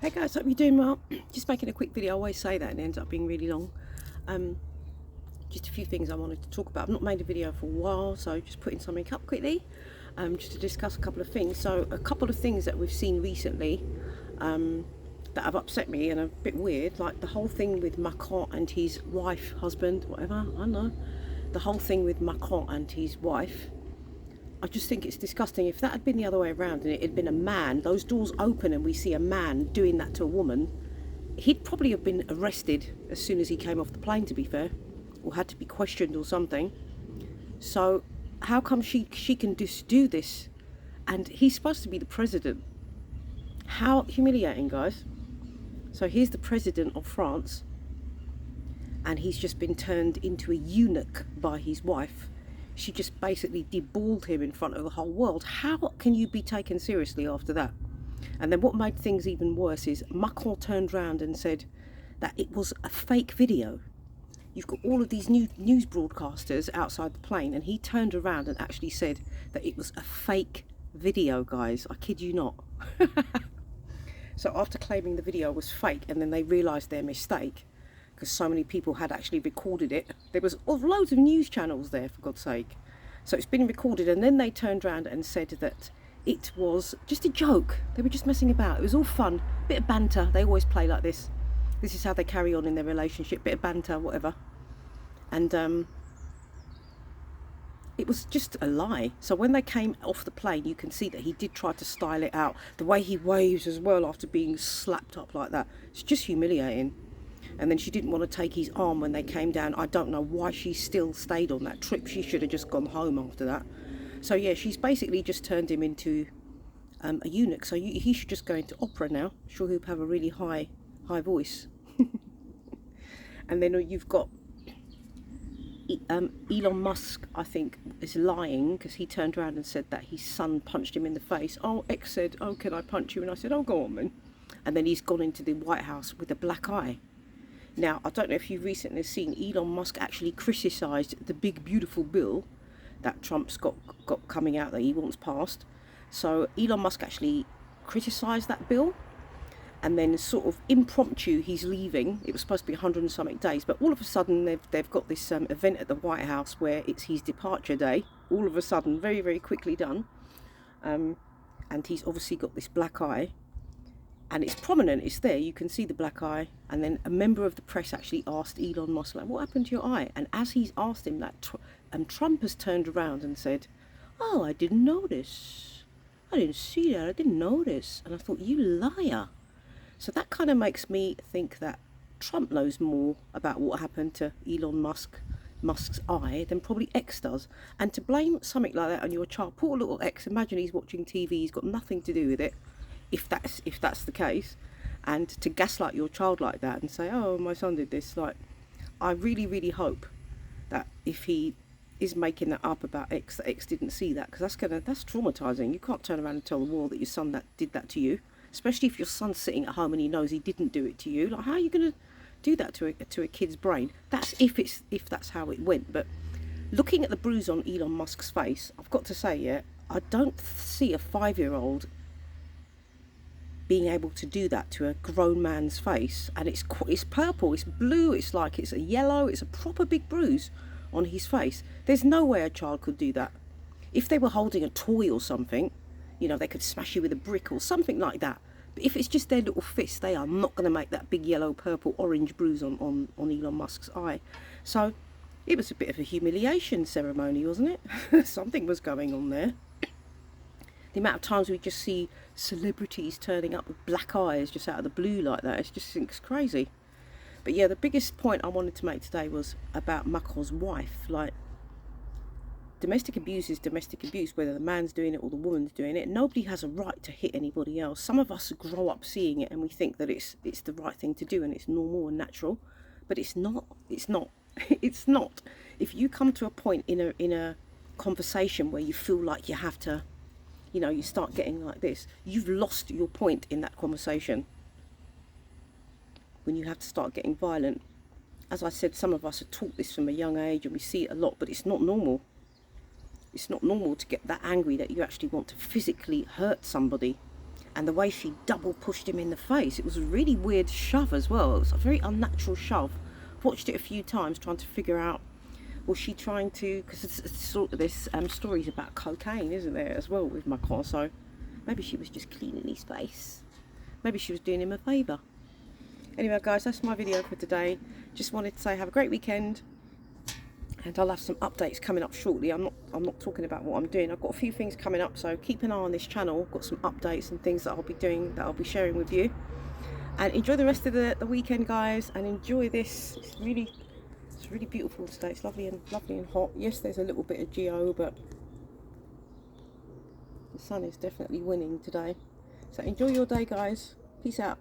Hey guys, hope you're doing well. Just making a quick video. I always say that and it ends up being really long. Just a few things I wanted to talk about. I've not made a video for a while, so just putting something up quickly, just to discuss a couple of things. So a couple of things that we've seen recently that have upset me and are a bit weird, like the whole thing with Macron and his wife, husband, whatever, I don't know. The whole thing with Macron and his wife. I just think it's disgusting. If that had been the other way around and it had been a man, those doors open and we see a man doing that to a woman, he'd probably have been arrested as soon as he came off the plane, to be fair, or had to be questioned or something. So how come she can just do this? And he's supposed to be the president. How humiliating, guys. So here's the president of France, and he's just been turned into a eunuch by his wife. She just basically deballed him in front of the whole world. How can you be taken seriously after that? And then what made things even worse is Macron turned around and said that it was a fake video. You've got all of these news broadcasters outside the plane, and he turned around and actually said that it was a fake video, guys. I kid you not. So after claiming the video was fake, and then they realised their mistake, because so many people had actually recorded it. There was loads of news channels there, for God's sake. So it's been recorded, and then they turned around and said that it was just a joke. They were just messing about. It was all fun, bit of banter. They always play like this. This is how they carry on in their relationship, bit of banter, whatever. And it was just a lie. So when they came off the plane, you can see that he did try to style it out. The way he waves as well after being slapped up like that. It's just humiliating. And then she didn't want to take his arm when they came down. I don't know why she still stayed on that trip. She should have just gone home after that. So yeah, she's basically just turned him into a eunuch. So he should just go into opera now. I'm sure he'll have a really high voice. And then you've got Elon Musk, I think, is lying, because he turned around and said that his son punched him in the face. Oh, X said, oh, can I punch you? And I said, oh, go on then. And then he's gone into the White House with a black eye. Now, I don't know if you've recently seen, Elon Musk actually criticised the big beautiful bill that Trump's got coming out that he wants passed. So Elon Musk actually criticised that bill, and then sort of impromptu he's leaving. It was supposed to be 100 and something days, but all of a sudden they've got this event at the White House where it's his departure day. All of a sudden, very, very quickly done. And he's obviously got this black eye. And it's prominent, it's there, you can see the black eye. And then a member of the press actually asked Elon Musk, like, what happened to your eye? And as he's asked him that, Trump has turned around and said, oh, I didn't notice. I didn't see that, I didn't notice. And I thought, you liar. So that kind of makes me think that Trump knows more about what happened to Elon Musk's eye than probably X does. And to blame something like that on your child, poor little X, imagine he's watching TV, he's got nothing to do with it. If that's the case, and to gaslight your child like that and say, oh, my son did this, like, I really, really hope that if he is making that up about X, that X didn't see that, because that's traumatizing. You can't turn around and tell the world that your son did that to you, especially if your son's sitting at home and he knows he didn't do it to you. Like, how are you going to do that to a kid's brain? That's if that's how it went. But looking at the bruise on Elon Musk's face, I've got to say, yeah, I don't see a 5-year-old being able to do that to a grown man's face. And it's purple, it's blue, it's a yellow, it's a proper big bruise on his face. There's no way a child could do that. If they were holding a toy or something, you know, they could smash you with a brick or something like that. But if it's just their little fist, they are not going to make that big yellow, purple, orange bruise on Elon Musk's eye. So it was a bit of a humiliation ceremony, wasn't it? Something was going on there. The amount of times we just see celebrities turning up with black eyes just out of the blue like that, it's crazy. But yeah, the biggest point I wanted to make today was about Macron's wife. Like, domestic abuse is domestic abuse, whether the man's doing it or the woman's doing it. Nobody has a right to hit anybody else. Some of us grow up seeing it and we think that it's the right thing to do and it's normal and natural, but it's not. It's not. It's not. If you come to a point in a conversation where you feel like you have to, you know, you start getting like this, you've lost your point in that conversation. When you have to start getting violent. As I said, some of us are taught this from a young age and we see it a lot, but it's not normal. It's not normal to get that angry that you actually want to physically hurt somebody. and the way she double pushed him in the face, it was a really weird shove as well. It was a very unnatural shove. I've watched it a few times trying to figure out, was she trying to, because this story's about cocaine, isn't there, as well, with Macron, so maybe she was just cleaning his face. Maybe she was doing him a favour. Anyway guys, that's my video for today. Just wanted to say have a great weekend, and I'll have some updates coming up shortly. I'm not talking about what I'm doing. I've got a few things coming up, so keep an eye on this channel. I've got some updates and things that I'll be doing, that I'll be sharing with you. And enjoy the rest of the weekend, guys, and enjoy this. It's really beautiful today. It's lovely and hot. Yes, there's a little bit of geo, but the sun is definitely winning today. So enjoy your day, guys. Peace out.